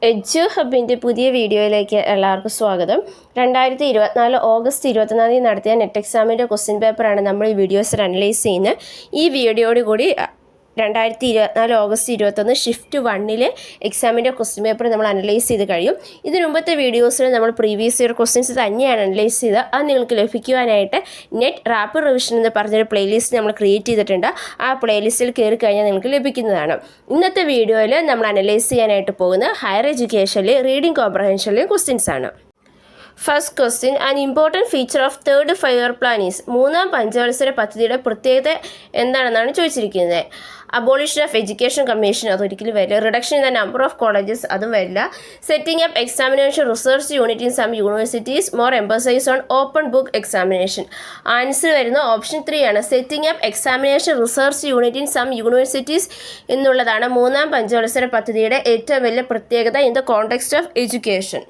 എഡ്ജു ഹബിൻ്റെ പുതിയ വീഡിയോയിലേക്ക് എല്ലാവർക്കും സ്വാഗതം. 2024 ഓഗസ്റ്റ് 24 നടത്തിയ നെറ്റ് എക്സാമിൻ്റെ ക്വസ്റ്റ്യൻ പേപ്പറാണ് നമ്മൾ ഈ വീഡിയോസിൽ അനലൈസ് ചെയ്യുന്നത്. ഈ വീഡിയോയോടുകൂടി 2024 ഓഗസ്റ്റ് 21 ഷിഫ്റ്റ് 1 എക്സാമിൻ്റെ ക്വസ്റ്റ്യൻ പേപ്പർ നമ്മൾ അനലൈസ് ചെയ്ത് കഴിയും. ഇതിനു മുമ്പത്തെ വീഡിയോസിൽ നമ്മൾ പ്രീവിയസ് ഇയർ ക്വസ്റ്റ്യൻസ് തന്നെയാണ് അനലൈസ് ചെയ്തത്. അത് നിങ്ങൾക്ക് ലഭിക്കുവാനായിട്ട് നെറ്റ് റാപ്പിഡ് റിവിഷൻ എന്ന് പറഞ്ഞൊരു പ്ലേലിസ്റ്റ് നമ്മൾ ക്രിയേറ്റ് ചെയ്തിട്ടുണ്ട്. ആ പ്ലേലിസ്റ്റിൽ കയറി കഴിഞ്ഞാൽ നിങ്ങൾക്ക് ലഭിക്കുന്നതാണ്. ഇന്നത്തെ വീഡിയോയിൽ നമ്മൾ അനലൈസ് ചെയ്യാനായിട്ട് പോകുന്നത് ഹയർ എഡ്യൂക്കേഷനിലെ റീഡിംഗ് കോംപ്രഹെൻഷനിലെ ക്വസ്റ്റ്യൻസ് ആണ്. First question, an important feature of third 5 year plan is. മൂന്നാം പഞ്ചവത്സര പദ്ധതിയുടെ പ്രത്യേകത എന്താണെന്നാണ് ചോദിച്ചിരിക്കുന്നത്. അബോളിഷൻ ഓഫ് എഡ്യൂക്കേഷൻ കമ്മീഷൻ, അതൊരിക്കലും വരില്ല. Reduction in the number of colleges, അതും വരില്ല. Setting up examination research unit in some universities, more emphasise on open book examination. Answer വരുന്ന ഓപ്ഷൻ 3 ആണ്. Setting up examination research unit in some universities എന്നുള്ളതാണ് മൂന്നാം പഞ്ചവത്സര പദ്ധതിയുടെ ഏറ്റവും വലിയ പ്രത്യേകത in the context of education.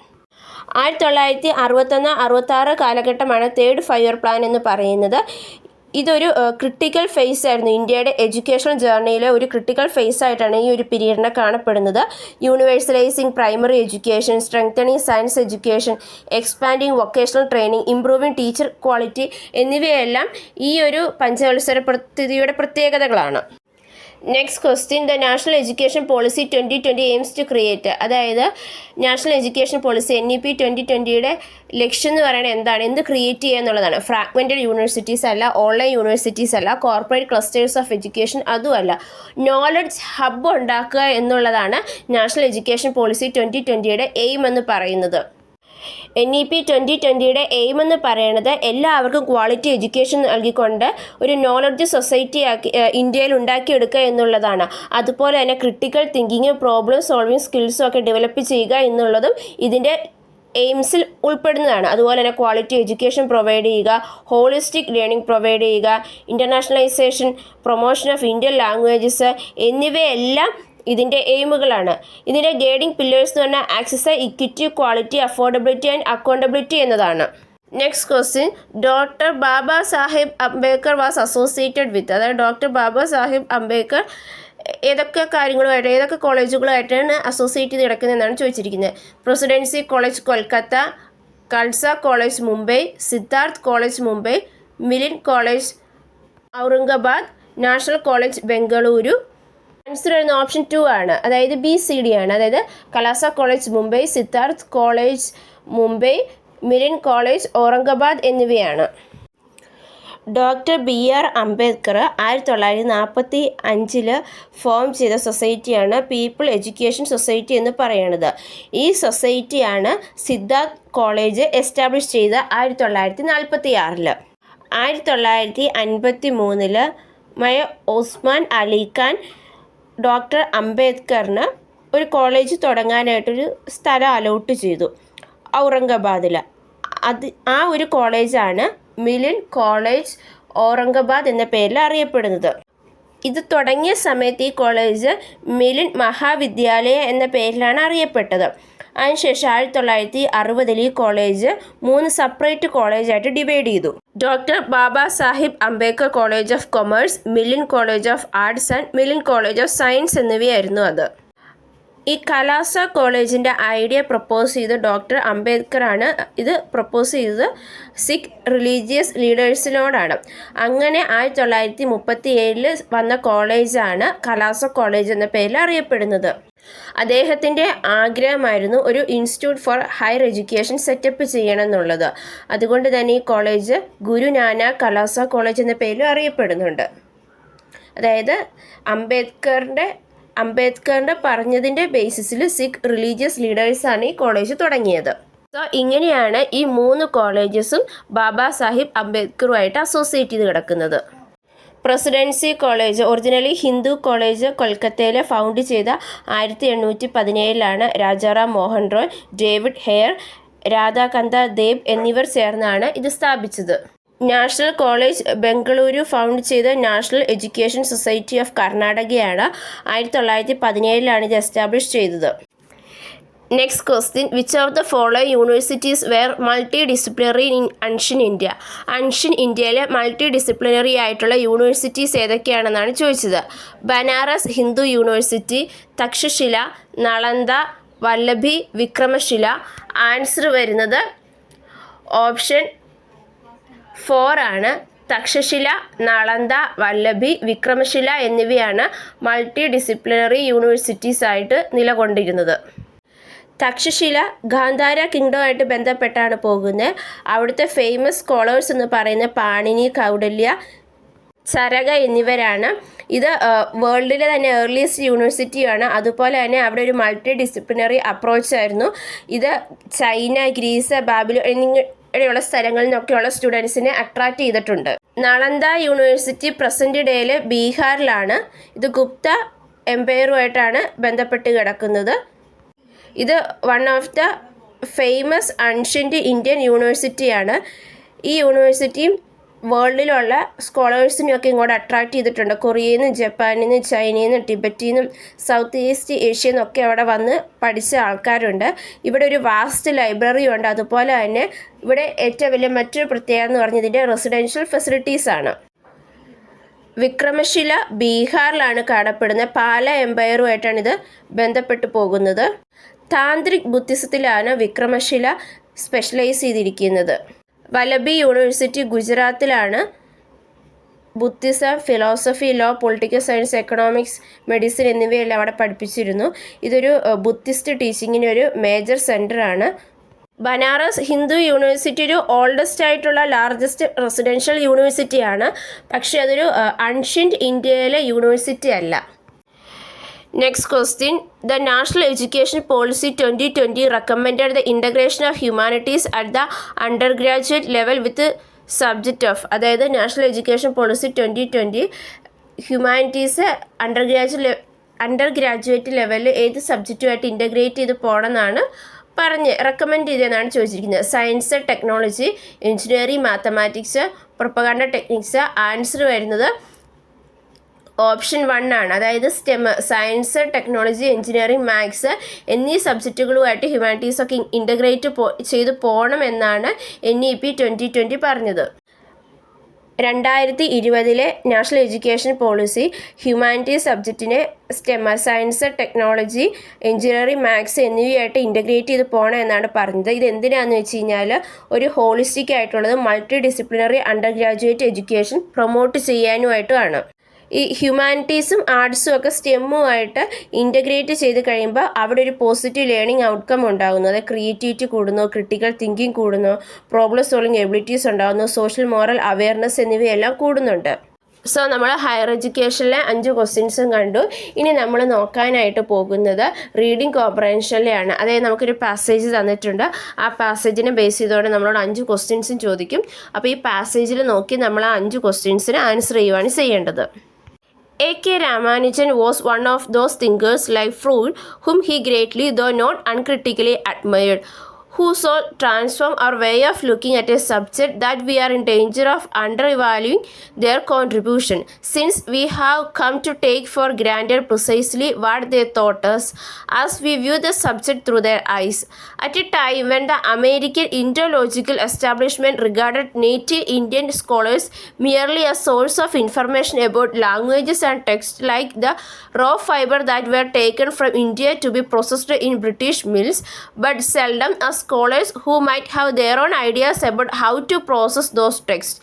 1961-66 കാലഘട്ടമാണ് തേർഡ് 5 ഇയർ പ്ലാൻ എന്ന് പറയുന്നത്. ഇതൊരു ക്രിട്ടിക്കൽ ഫേസ് ആയിരുന്നു. ഇന്ത്യയുടെ എഡ്യൂക്കേഷൻ ജേർണിയിലെ ഒരു ക്രിട്ടിക്കൽ ഫേസ് ആയിട്ടാണ് ഈ ഒരു പീരീഡിനെ കാണപ്പെടുന്നത്. Universalising primary education, strengthening science education, expanding vocational training, improving teacher quality എന്നിവയെല്ലാം ഈ ഒരു പഞ്ചവത്സര പദ്ധതിയുടെ പ്രത്യേകതകളാണ്. Next question, the national education policy 2020 aims to create. അതായത് നാഷണൽ എഡ്യൂക്കേഷൻ പോളിസി NEP 2020യുടെ ലക്ഷ്യം എന്ന് പറയുന്നത് എന്താണ്? എന്ത് ക്രിയേറ്റ് ചെയ്യുക എന്നുള്ളതാണ്. ഫ്രാഗ്മെൻറ്റഡ് യൂണിവേഴ്സിറ്റീസ് അല്ല, ഓൺലൈൻ യൂണിവേഴ്സിറ്റീസ് അല്ല, കോർപ്പറേറ്റ് ക്ലസ്റ്റേഴ്സ് ഓഫ് എഡ്യൂക്കേഷൻ അതുമല്ല, നോളജ് ഹബ്ബ് ഉണ്ടാക്കുക എന്നുള്ളതാണ് നാഷണൽ എഡ്യൂക്കേഷൻ പോളിസി 2020യുടെ എയിം എന്ന് പറയുന്നത്. NEP 2020യുടെ എയിം എന്ന് പറയുന്നത് എല്ലാവർക്കും ക്വാളിറ്റി എഡ്യൂക്കേഷൻ നൽകിക്കൊണ്ട് ഒരു നോളജ് സൊസൈറ്റി ആക്കി ഇന്ത്യയിൽ ഉണ്ടാക്കിയെടുക്കുക എന്നുള്ളതാണ്. അതുപോലെ തന്നെ ക്രിട്ടിക്കൽ തിങ്കിങ്ങും പ്രോബ്ലം സോൾവിങ് സ്കിൽസും ഒക്കെ ഡെവലപ്പ് ചെയ്യുക എന്നുള്ളതും ഇതിൻ്റെ എയിംസിൽ ഉൾപ്പെടുന്നതാണ്. അതുപോലെ തന്നെ ക്വാളിറ്റി എഡ്യൂക്കേഷൻ പ്രൊവൈഡ് ചെയ്യുക, ഹോളിസ്റ്റിക് ലേണിംഗ് പ്രൊവൈഡ് ചെയ്യുക, internationalisation, promotion of Indian languages എന്നിവയെല്ലാം ഇതിൻ്റെ എയിമുകളാണ്. ഇതിൻ്റെ ഗൈഡിംഗ് പില്ലേഴ്സ് എന്ന് പറഞ്ഞാൽ access, equity, quality, affordability and accountability എന്നതാണ്. Next question, doctor Baba Sahib Ambedkar was associated with. അതായത് ഡോക്ടർ ബാബാ സാഹിബ് അംബേദ്കർ ഏതൊക്കെ കാര്യങ്ങളുമായിട്ട് ഏതൊക്കെ കോളേജുകളായിട്ടാണ് അസോസിയേറ്റ് ചെയ്ത് കിടക്കുന്നതെന്നാണ് ചോദിച്ചിരിക്കുന്നത്. Presidency college Kolkata, Khalsa college Mumbai, Siddharth college Mumbai, Milind college Aurangabad, national college Bengaluru. Answer വരുന്ന ഓപ്ഷൻ 2 ആണ്. അതായത് BCD ആണ്. അതായത് Khalsa college Mumbai, Siddharth college Mumbai, Milind college Aurangabad എന്നിവയാണ്. ഡോക്ടർ BR അംബേദ്കർ 1945 ഫോം ചെയ്ത സൊസൈറ്റിയാണ് പീപ്പിൾ എഡ്യൂക്കേഷൻ സൊസൈറ്റി എന്ന് പറയുന്നത്. ഈ സൊസൈറ്റിയാണ് സിദ്ധാർത്ഥ് കോളേജ് എസ്റ്റാബ്ലിഷ് ചെയ്ത 1946. 1953 മയ ഓസ്മാൻ അലി ഖാൻ ഡോക്ടർ അംബേദ്കറിന് ഒരു കോളേജ് തുടങ്ങാനായിട്ടൊരു സ്ഥലം അലോട്ട് ചെയ്തു ഔറംഗാബാദിൽ. ആ ഒരു കോളേജാണ് മിലിൻ കോളേജ് ഔറംഗാബാദ് എന്ന പേരിൽ അറിയപ്പെടുന്നത്. ഇത് തുടങ്ങിയ സമയത്ത് ഈ കോളേജ് മിലിൻ മഹാവിദ്യാലയ എന്ന പേരിലാണ് അറിയപ്പെട്ടത്. അതിനുശേഷം 1960 ഈ കോളേജ് 3 സെപ്പറേറ്റ് കോളേജായിട്ട് ഡിവൈഡ് ചെയ്തു. Doctor Baba Sahib Ambedkar college of commerce, Milind college of arts and Milind college of science എന്നിവയായിരുന്നു അത്. ഈ കലാസ കോളേജിൻ്റെ ഐഡിയ പ്രപ്പോസ് ചെയ്ത് ഡോക്ടർ അംബേദ്കറാണ്. ഇത് പ്രപ്പോസ് ചെയ്തത് സിഖ് റിലീജിയസ് ലീഡേഴ്സിനോടാണ്. അങ്ങനെ 1937 വന്ന കോളേജാണ് കലാസ കോളേജ് എന്ന പേരിൽ അറിയപ്പെടുന്നത്. അദ്ദേഹത്തിൻ്റെ ആഗ്രഹമായിരുന്നു ഒരു institute four higher education setup ചെയ്യണം എന്നുള്ളത്. അതുകൊണ്ട് തന്നെ ഈ കോളേജ് ഗുരു നാനാക്ക് കലാസ കോളേജ് എന്ന പേരിൽ അറിയപ്പെടുന്നുണ്ട്. അതായത് അംബേദ്കറിൻ്റെ പറഞ്ഞതിൻ്റെ ബേസിസിൽ സിഖ് റിലീജിയസ് ലീഡേഴ്സാണ് ഈ കോളേജ് തുടങ്ങിയത്. സോ ഇങ്ങനെയാണ് ഈ 3 കോളേജസും ബാബാ സാഹിബ് അംബേദ്കറുമായിട്ട് അസോസിയേറ്റ് ചെയ്ത് കിടക്കുന്നത്. Presidency college originally Hindu college കൊൽക്കത്തയിൽ ഫൗണ്ട് ചെയ്ത 1817 രാജാറാം മോഹൻ റോയ്, ഡേവിഡ് ഹെയർ, രാധാകാന്ത ദേബ് എന്നിവർ ചേർന്നാണ് ഇത് സ്ഥാപിച്ചത്. നാഷണൽ കോളേജ് ബംഗളൂരു ഫൗണ്ട് ചെയ്ത നാഷണൽ എഡ്യൂക്കേഷൻ സൊസൈറ്റി ഓഫ് കർണാടകയാണ്. 1917 ഇത് എസ്റ്റാബ്ലിഷ് ചെയ്തത്. Next question, which of the following universities were multidisciplinary in ancient India. Ancient ഇന്ത്യയിലെ മൾട്ടി ഡിസിപ്ലിനറി ആയിട്ടുള്ള യൂണിവേഴ്സിറ്റീസ് ഏതൊക്കെയാണെന്നാണ് ചോദിച്ചത്. ബനാറസ് ഹിന്ദു യൂണിവേഴ്സിറ്റി, തക്ഷശില, നളന്ദ, വല്ലഭി വിക്രമശില. ആൻസർ വരുന്നത് ഓപ്ഷൻ 4 ആണ്. തക്ഷശില, നളന്ദ, വല്ലഭി, വിക്രമശില എന്നിവയാണ് മൾട്ടി ഡിസിപ്ലിനറി യൂണിവേഴ്സിറ്റീസ് ആയിട്ട് നിലകൊണ്ടിരുന്നത്. തക്ഷശില ഗാന്ധാര കിങ്ഡമായിട്ട് ബന്ധപ്പെട്ടാണ് പോകുന്നത്. അവിടുത്തെ ഫേമസ് സ്കോളേഴ്സ് എന്ന് പറയുന്ന പാണിനി, കൗഡല്യ, ചരക എന്നിവരാണ്. ഇത് വേൾഡിലെ തന്നെ ഏർലിയസ്റ്റ് യൂണിവേഴ്സിറ്റിയാണ്. അതുപോലെ തന്നെ അവിടെ ഒരു മൾട്ടി ഡിസിപ്ലിനറി അപ്രോച്ചായിരുന്നു. ഇത് ചൈന, ഗ്രീസ്, ബാബിലോൺ എന്നിങ്ങനെയുള്ള സ്ഥലങ്ങളിൽ നിന്നൊക്കെയുള്ള സ്റ്റുഡൻസിനെ അട്രാക്റ്റ് ചെയ്തിട്ടുണ്ട്. നളന്ദ യൂണിവേഴ്സിറ്റി പ്രസൻറ്റ് ഡേയിൽ ബീഹാറിലാണ്. ഇത് ഗുപ്ത എംപയറുമായിട്ടാണ് ബന്ധപ്പെട്ട് കിടക്കുന്നത്. ഇത് one of the famous ancient Indian യൂണിവേഴ്സിറ്റിയാണ്. ഈ യൂണിവേഴ്സിറ്റിയും വേൾഡിലുള്ള സ്കോളേഴ്സിനെയൊക്കെ ഇങ്ങോട്ട് അട്രാക്റ്റ് ചെയ്തിട്ടുണ്ട്. കൊറിയയിൽ നിന്നും ജപ്പാനിൽ നിന്നും ചൈനയിൽ നിന്നും ടിബറ്റിൽ നിന്നും സൗത്ത് ഈസ്റ്റ് ഏഷ്യയിൽ നിന്നൊക്കെ അവിടെ വന്ന് പഠിച്ച ആൾക്കാരുണ്ട്. ഇവിടെ ഒരു വാസ്റ്റ് ലൈബ്രറി ഉണ്ട്. അതുപോലെ തന്നെ ഇവിടെ ഏറ്റവും വലിയ മറ്റൊരു പ്രത്യേകത എന്ന് പറഞ്ഞാൽ ഇതിൻ്റെ റെസിഡൻഷ്യൽ ഫെസിലിറ്റീസാണ്. വിക്രമശില ബീഹാറിലാണ് കാണപ്പെടുന്നത്. പാല എംപയറുമായിട്ടാണ് ഇത് ബന്ധപ്പെട്ട് പോകുന്നത്. താന്ത്രിക് ബുദ്ധിസത്തിലാണ് വിക്രമശില സ്പെഷ്യലൈസ് ചെയ്തിരിക്കുന്നത്. വല്ലഭി യൂണിവേഴ്സിറ്റി ഗുജറാത്തിലാണ്. Buddhism, philosophy, law, political science, economics, medicine എന്നിവയെല്ലാം അവിടെ പഠിപ്പിച്ചിരുന്നു. ഇതൊരു ബുദ്ധിസ്റ്റ് ടീച്ചിങ്ങിന് ഒരു മേജർ സെൻ്ററാണ്. ബനാറസ് ഹിന്ദു യൂണിവേഴ്സിറ്റി ഒരു ഓൾഡസ്റ്റ് ആയിട്ടുള്ള ലാർജസ്റ്റ് റെസിഡൻഷ്യൽ യൂണിവേഴ്സിറ്റിയാണ്. പക്ഷേ അതൊരു അൻഷ്യൻ്റ് ഇന്ത്യയിലെ യൂണിവേഴ്സിറ്റി അല്ല. Next question. The National Education Policy 2020 recommended the integration of humanities at the undergraduate level with the subject of. അതായത് നാഷണൽ എഡ്യൂക്കേഷൻ പോളിസി 2020 ഹ്യൂമാനിറ്റീസ് അണ്ടർഗ്രാജുവേറ്റ് ലെവലിൽ ഏത് സബ്ജക്റ്റുമായിട്ട് ഇൻ്റഗ്രേറ്റ് ചെയ്ത് പോകണമെന്നാണ് റെക്കമെൻഡ് ചെയ്തതെന്നാണ് ചോദിച്ചിരിക്കുന്നത്. Science, technology, engineering, mathematics, propaganda techniques. Answer വരുന്നത് option 1 ആണ്. അതായത് stem, science, technology, engineering, maths എന്നീ സബ്ജക്റ്റുകളുമായിട്ട് ഹ്യൂമാനിറ്റീസൊക്കെ ഇൻ്റഗ്രേറ്റ് ചെയ്ത് പോകണമെന്നാണ് NEP 2020 പറഞ്ഞത്. 2020 നാഷണൽ എഡ്യൂക്കേഷൻ പോളിസി ഹ്യൂമാനിറ്റീസ് സബ്ജക്റ്റിനെ STEM, science, technology, engineering, maths എന്നിവയായിട്ട് ഇൻ്റഗ്രേറ്റ് ചെയ്ത് പോകണം എന്നാണ് പറഞ്ഞത്. ഇത് എന്തിനാണെന്ന് വെച്ച് കഴിഞ്ഞാൽ ഒരു ഹോളിസ്റ്റിക് ആയിട്ടുള്ളത് multi disciplinary undergraduate education promote ചെയ്യാനുമായിട്ടുമാണ്. ഈ ഹ്യൂമാനിറ്റീസും ആർട്സും ഒക്കെ സ്റ്റെമ്മുമായിട്ട് ഇൻ്റഗ്രേറ്റ് ചെയ്ത് കഴിയുമ്പോൾ അവിടെ ഒരു പോസിറ്റീവ് ലേണിംഗ് ഔട്ട്കം ഉണ്ടാകുന്നു. അതായത് ക്രിയേറ്റിവിറ്റി കൂടുന്നു, ക്രിട്ടിക്കൽ തിങ്കിങ് കൂടുന്നു, പ്രോബ്ലം സോൾവിങ് എബിലിറ്റീസ് ഉണ്ടാകുന്നു, സോഷ്യൽ മോറൽ അവയർനെസ് എന്നിവയെല്ലാം കൂടുന്നുണ്ട്. സോ നമ്മൾ ഹയർ എഡ്യൂക്കേഷനിലെ 5 ക്വസ്റ്റ്യൻസും കണ്ടു. ഇനി നമ്മൾ നോക്കാനായിട്ട് പോകുന്നത് റീഡിംഗ് കോംപ്രഹെൻഷനിലെയാണ്. അതായത് നമുക്കൊരു പാസേജ് തന്നിട്ടുണ്ട്. ആ പാസേജിനെ ബേസ് ചെയ്തുകൊണ്ട് നമ്മളോട് 5 ക്വസ്റ്റ്യൻസും ചോദിക്കും. അപ്പോൾ ഈ പാസേജിൽ നോക്കി നമ്മൾ ആ 5 ക്വസ്റ്റ്യൻസിന് ആൻസർ ചെയ്യുകയാണ് ചെയ്യേണ്ടത്. A.K. Ramanujan was one of those thinkers like Freud whom he greatly, though not uncritically, admired, who so transform our way of looking at a subject that we are in danger of undervaluing their contribution, since we have come to take for granted precisely what they taught us as we view the subject through their eyes. At a time when the American Indological establishment regarded native Indian scholars merely as source of information about languages and texts like the raw fiber that were taken from India to be processed in British mills, but seldom as scholars who might have their own ideas about how to process those texts.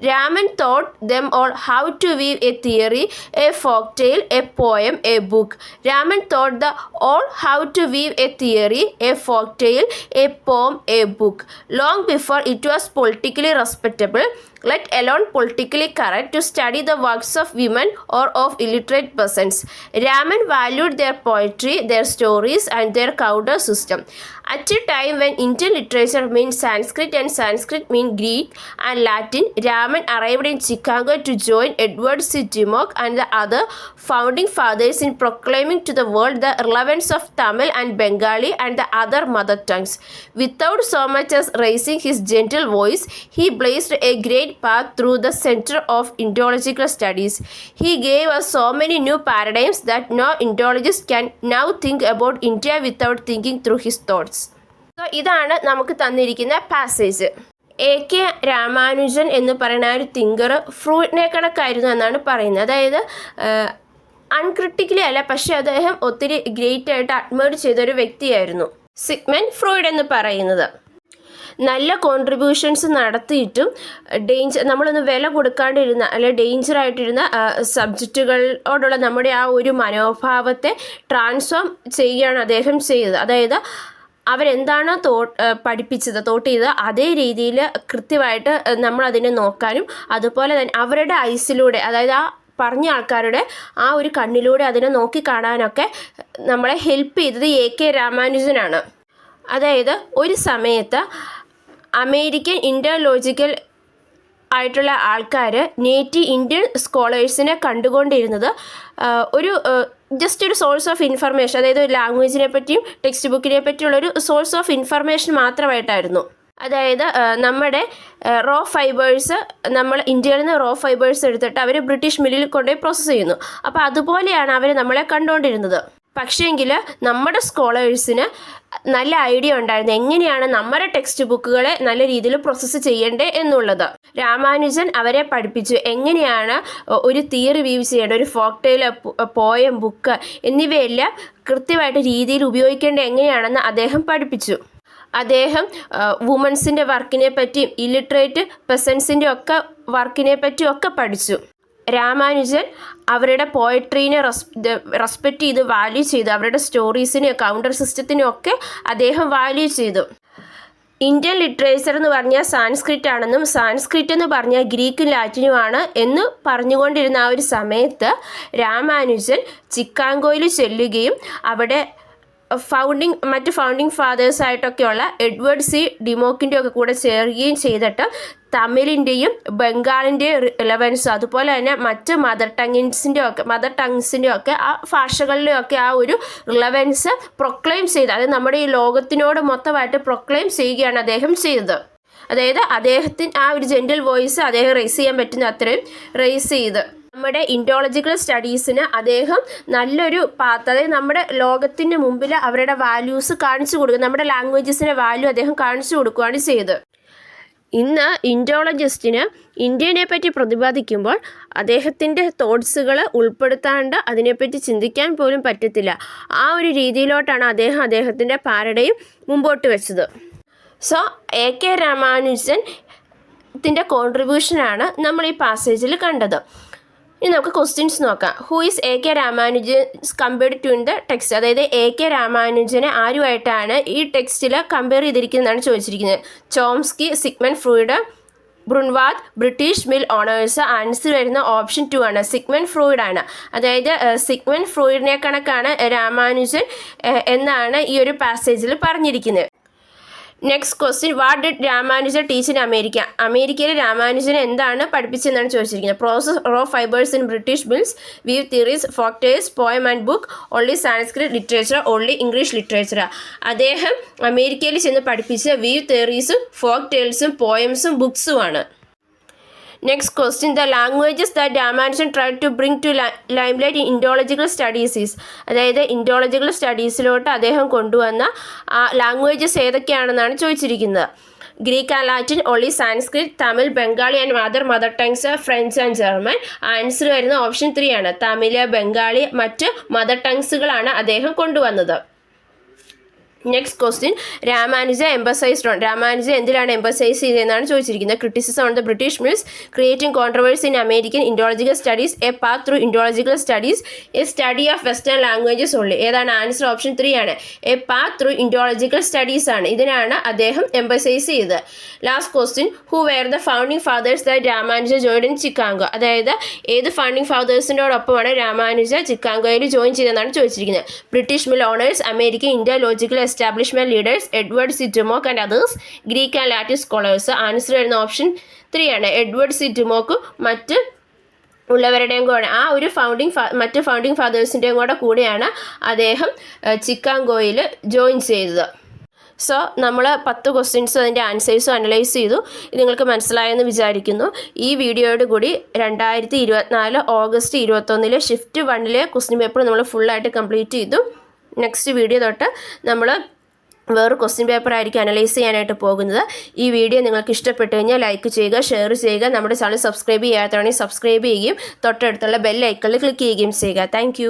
Raman taught them all how to weave a theory, a folktale, a poem, a book. Raman taught the all how to weave a theory, a folktale, a poem, a book, long before it was politically respectable, let alone politically correct, to study the works of women or of illiterate peasants. Raman valued their poetry, their stories, and their counter system. At a time when Indian literature means Sanskrit and Sanskrit means Greek and Latin, Raman arrived in Chicago to join Edward C. Timok and the other founding fathers in proclaiming to the world the relevance of Tamil and Bengali and the other mother tongues. Without so much as raising his gentle voice, he blazed a great path through the center of Indological studies. He gave us so many new paradigms that no Indologist can now think about India without thinking through his thoughts. So, ഇതാണ് നമുക്ക് തന്നിരിക്കുന്ന passage. A.K. Ramanujan എന്ന് പറയുന്ന ഒരു thinker ഫ്രൂയിഡിനെ കണക്കായിരുന്നു എന്നാണ് പറയുന്നത്. അതായത് അൺക്രിട്ടിക്കലി അല്ല, പക്ഷെ അദ്ദേഹം ഒത്തിരി ഗ്രേറ്റ് ആയിട്ട് അഡ്മയർ ചെയ്തൊരു വ്യക്തിയായിരുന്നു സിഗ്മണ്ട് ഫ്രോയിഡ് എന്ന് പറയുന്നത്. നല്ല കോൺട്രിബ്യൂഷൻസ് നടത്തിയിട്ടും നമ്മളൊന്ന് വില കൊടുക്കാണ്ടിരുന്ന അല്ലെ ഡേഞ്ചറായിട്ടിരുന്ന സബ്ജക്റ്റുകളോടുള്ള നമ്മുടെ ആ ഒരു മനോഭാവത്തെ ട്രാൻസ്ഫോം ചെയ്യുകയാണ് അദ്ദേഹം ചെയ്തത്. അതായത് അവരെന്താണോ പഠിപ്പിച്ചത് തോട്ട് ചെയ്തത് അതേ രീതിയിൽ കൃത്യമായിട്ട് നമ്മളതിനെ നോക്കാനും അതുപോലെ തന്നെ അവരുടെ ഐസിലൂടെ, അതായത് ആ പറഞ്ഞ ആൾക്കാരുടെ ആ ഒരു കണ്ണിലൂടെ അതിനെ നോക്കി കാണാനൊക്കെ നമ്മളെ ഹെൽപ്പ് ചെയ്തത് AK രാമാനുജനാണ്. അതായത് ഒരു സമയത്ത് അമേരിക്കൻ ഇൻഡോലോജിക്കൽ ആയിട്ടുള്ള ആൾക്കാർ നേറ്റീവ് ഇന്ത്യൻ സ്കോളേഴ്സിനെ കണ്ടുകൊണ്ടിരുന്നത് ഒരു ജസ്റ്റ് ഒരു സോഴ്സ് ഓഫ് ഇൻഫർമേഷൻ, അതായത് ഒരു ലാംഗ്വേജിനെ പറ്റിയും ടെക്സ്റ്റ് ബുക്കിനെ പറ്റിയുള്ളൊരു സോഴ്സ് ഓഫ് ഇൻഫർമേഷൻ മാത്രമായിട്ടായിരുന്നു. അതായത് നമ്മുടെ റോ ഫൈബേഴ്സ്, നമ്മൾ ഇന്ത്യയിൽ നിന്ന് റോ ഫൈബേഴ്സ് എടുത്തിട്ട് അവർ ബ്രിട്ടീഷ് മില്ലിൽ കൊണ്ടുപോയി പ്രോസസ്സ് ചെയ്യുന്നു. അപ്പോൾ അതുപോലെയാണ് അവർ നമ്മളെ കണ്ടുകൊണ്ടിരുന്നത്. പക്ഷേങ്കിൽ നമ്മുടെ സ്കോളേഴ്സിന് നല്ല ഐഡിയ ഉണ്ടായിരുന്നു എങ്ങനെയാണ് നമ്മുടെ ടെക്സ്റ്റ് ബുക്കുകളെ നല്ല രീതിയിൽ പ്രോസസ്സ് ചെയ്യേണ്ടേ എന്നുള്ളത്. രാമാനുജൻ അവരെ പഠിപ്പിച്ചു എങ്ങനെയാണ് ഒരു തിയറി വീവ് ചെയ്യേണ്ടത്, ഒരു ഫോക്ക് ടെയിൽ, പോയം, ബുക്ക് എന്നിവയെല്ലാം കൃത്യമായിട്ട് രീതിയിൽ ഉപയോഗിക്കേണ്ടത് എങ്ങനെയാണെന്ന് അദ്ദേഹം പഠിപ്പിച്ചു. അദ്ദേഹം വുമൻസിൻ്റെ വർക്കിനെ പറ്റിയും ഇല്ലിട്രേറ്റ് പെസൻസിൻ്റെ ഒക്കെ വർക്കിനെ പറ്റിയും ഒക്കെ പഠിച്ചു. രാമാനുജൻ അവരുടെ പോയട്രീനെ റെസ്പെക്റ്റ് ചെയ്ത് വാല്യൂ ചെയ്തു. അവരുടെ സ്റ്റോറീസിനെയും കൗണ്ടർ സിസ്റ്റത്തിനും ഒക്കെ അദ്ദേഹം വാല്യൂ ചെയ്തു. ഇന്ത്യൻ ലിറ്ററേച്ചർ എന്ന് പറഞ്ഞാൽ സാൻസ്ക്രിറ്റ് ആണെന്നും സാൻസ്ക്രിറ്റ് എന്ന് പറഞ്ഞാൽ ഗ്രീക്കും ലാറ്റിനുമാണ് എന്ന് പറഞ്ഞുകൊണ്ടിരുന്ന ആ ഒരു സമയത്ത് രാമാനുജൻ ചിക്കാഗോയിൽ ചെല്ലുകയും അവിടെ മറ്റ് ഫൗണ്ടിങ് ഫാദേഴ്സായിട്ടൊക്കെയുള്ള എഡ്വേർഡ് സി ഡിമോക്കിൻ്റെ ഒക്കെ കൂടെ ചേരുകയും ചെയ്തിട്ട് തമിഴിൻ്റെയും ബംഗാളിൻ്റെയും റിലവൻസും അതുപോലെ തന്നെ മറ്റ് മദർ ടങ്സിൻ്റെ ഒക്കെ ആ ഭാഷകളിലെയൊക്കെ ആ ഒരു റിലവൻസ് പ്രൊക്ലെയിം ചെയ്ത്, അത് നമ്മുടെ ഈ ലോകത്തിനോട് മൊത്തമായിട്ട് പ്രൊക്ലെയിം ചെയ്യുകയാണ് അദ്ദേഹം ചെയ്തത്. അതായത് അദ്ദേഹത്തിന് ആ ഒരു ജെൻറ്റിൽ വോയിസ് അദ്ദേഹം റേസ് ചെയ്യാൻ പറ്റുന്ന അത്രയും റേസ് ചെയ്ത് നമ്മുടെ ഇൻഡോളജിക്കൽ സ്റ്റഡീസിന് അദ്ദേഹം നല്ലൊരു പാത്ത്, അതായത് നമ്മുടെ ലോകത്തിന് മുമ്പിൽ അവരുടെ വാല്യൂസ് കാണിച്ചു കൊടുക്കുക, നമ്മുടെ ലാംഗ്വേജസിൻ്റെ വാല്യൂ അദ്ദേഹം കാണിച്ചു കൊടുക്കുകയാണ് ചെയ്തത്. ഇന്ന് ഇൻഡോളജിസ്റ്റിന് ഇന്ത്യനെ പറ്റി പ്രതിപാദിക്കുമ്പോൾ അദ്ദേഹത്തിൻ്റെ തോട്ട്സുകൾ ഉൾപ്പെടുത്താണ്ട് അതിനെപ്പറ്റി ചിന്തിക്കാൻ പോലും പറ്റത്തില്ല. ആ ഒരു രീതിയിലോട്ടാണ് അദ്ദേഹത്തിൻ്റെ പാരഡൈം മുമ്പോട്ട് വെച്ചത്. സോ AK രാമാനുജൻ്റെ കോൺട്രിബ്യൂഷനാണ് നമ്മൾ ഈ പാസേജിൽ കണ്ടത്. ഇനി നമുക്ക് ക്വസ്റ്റ്യൻസ് നോക്കാം. Who is AK Ramanujan compared to in the text? അതായത് AK രാമാനുജനെ ആരുമായിട്ടാണ് ഈ ടെക്സ്റ്റിൽ കമ്പയർ ചെയ്തിരിക്കുന്നതാണ് ചോദിച്ചിരിക്കുന്നത്. Chomsky, Sigmund Freud, Brunvand, British mill owners. Answer വരുന്ന ഓപ്ഷൻ 2 ആണ്, സിഗ്മണ്ട് ഫ്രോയിഡ് ആണ്. അതായത് സിഗ്മണ്ട് ഫ്രോയിഡിനെ കണക്കാണ് രാമാനുജൻ എന്നാണ് ഈ ഒരു പാസേജിൽ പറഞ്ഞിരിക്കുന്നത്. Next question, what did Ramanujan teach in America? അമേരിക്കയിൽ രാമാനുജൻ എന്താണ് പഠിപ്പിച്ചതെന്നാണ് ചോദിച്ചിരിക്കുന്നത്. Process raw fibres in British mills, weave theories, folk tales, poem and book, only Sanskrit literature, only English literature. അദ്ദേഹം അമേരിക്കയിൽ ചെന്ന് പഠിപ്പിച്ച വീവ് തിയറീസും ഫോക്ക് ടെയിൽസും പോയംസും ബുക്സുമാണ്. Next question, the languages that Ramanujan tried to bring to limelight in Indological studies is, അതായത് Indological സ്റ്റഡീസിലോട്ട് അദ്ദേഹം കൊണ്ടുവന്ന ലാംഗ്വേജസ് ഏതൊക്കെയാണെന്നാണ് ചോദിച്ചിരിക്കുന്നത്. Greek and Latin, only Sanskrit, Tamil, Bengali and mother tongues, French and German. Answer വരുന്ന ഓപ്ഷൻ 3 ആണ്. തമിഴ്, ബംഗാളി, മറ്റ് മദർ ടങ്സുകളാണ് അദ്ദേഹം കൊണ്ടുവന്നത്. Next question, Ramanuja emphasised on? Ramanuja എന്തിലാണ് എംബസൈസ് ചെയ്തതെന്നാണ് ചോദിച്ചിരിക്കുന്നത്. Criticism on the British mills, creating controversy in American Indological studies, a path through Indological studies, a study of western languages only. ഏതാണ് ആൻസർ? ഓപ്ഷൻ 3 ആണ്. A path through Indological studies ആണ്. ഇതിനാണ് അദ്ദേഹം emphasise ചെയ്തത്. Last question, who were the founding fathers that Ramanuja joined in Chicago? അതായത് ഏത് founding ഫാദേഴ്സിനോടൊപ്പമാണ് രാമാനുജ ചിക്കാഗോയിൽ ജോയിൻ ചെയ്തതെന്നാണ് ചോദിച്ചിരിക്കുന്നത്. British mill owners, American Indological establishment leaders, Edward C Dimock and others, Greek and Latin scholars. Answer വരുന്ന option 3 ആണ്. Edward C ഡിമോക്കും മറ്റ് ഉള്ളവരുടെയും കൂടെ ആ ഒരു മറ്റ് ഫൗണ്ടിങ് ഫാദേഴ്സിൻ്റെയും കൂടെയാണ് അദ്ദേഹം ചിക്കാഗോയിൽ ജോയിൻ ചെയ്തത്. സോ നമ്മൾ 10 ക്വസ്റ്റ്യൻസും അതിൻ്റെ ആൻസേഴ്സും അനലൈസ് ചെയ്തു. ഇത് നിങ്ങൾക്ക് മനസ്സിലായെന്ന് വിചാരിക്കുന്നു. ഈ വീഡിയോയോട് കൂടി 2024 ഓഗസ്റ്റ് 21 ഷിഫ്റ്റ് 1 ക്വസ്റ്റ്യൻ പേപ്പർ നമ്മൾ ഫുള്ളായിട്ട് കംപ്ലീറ്റ് ചെയ്തു. നെക്സ്റ്റ് വീഡിയോ തൊട്ട് നമ്മൾ വേറെ ക്വസ്റ്റ്യൻ പേപ്പർ ആയിരിക്കും അനലൈസ് ചെയ്യാനായിട്ട് പോകുന്നത്. ഈ വീഡിയോ നിങ്ങൾക്ക് ഇഷ്ടപ്പെട്ടു കഴിഞ്ഞാൽ ലൈക്ക് ചെയ്യുക, ഷെയർ ചെയ്യുക, നമ്മുടെ ചാനൽ സബ്സ്ക്രൈബ് ചെയ്യാത്തതാണെങ്കിൽ സബ്സ്ക്രൈബ് ചെയ്യുകയും തൊട്ടടുത്തുള്ള ബെൽ ഐക്കണിൽ ക്ലിക്ക് ചെയ്യുകയും ചെയ്യുക. താങ്ക്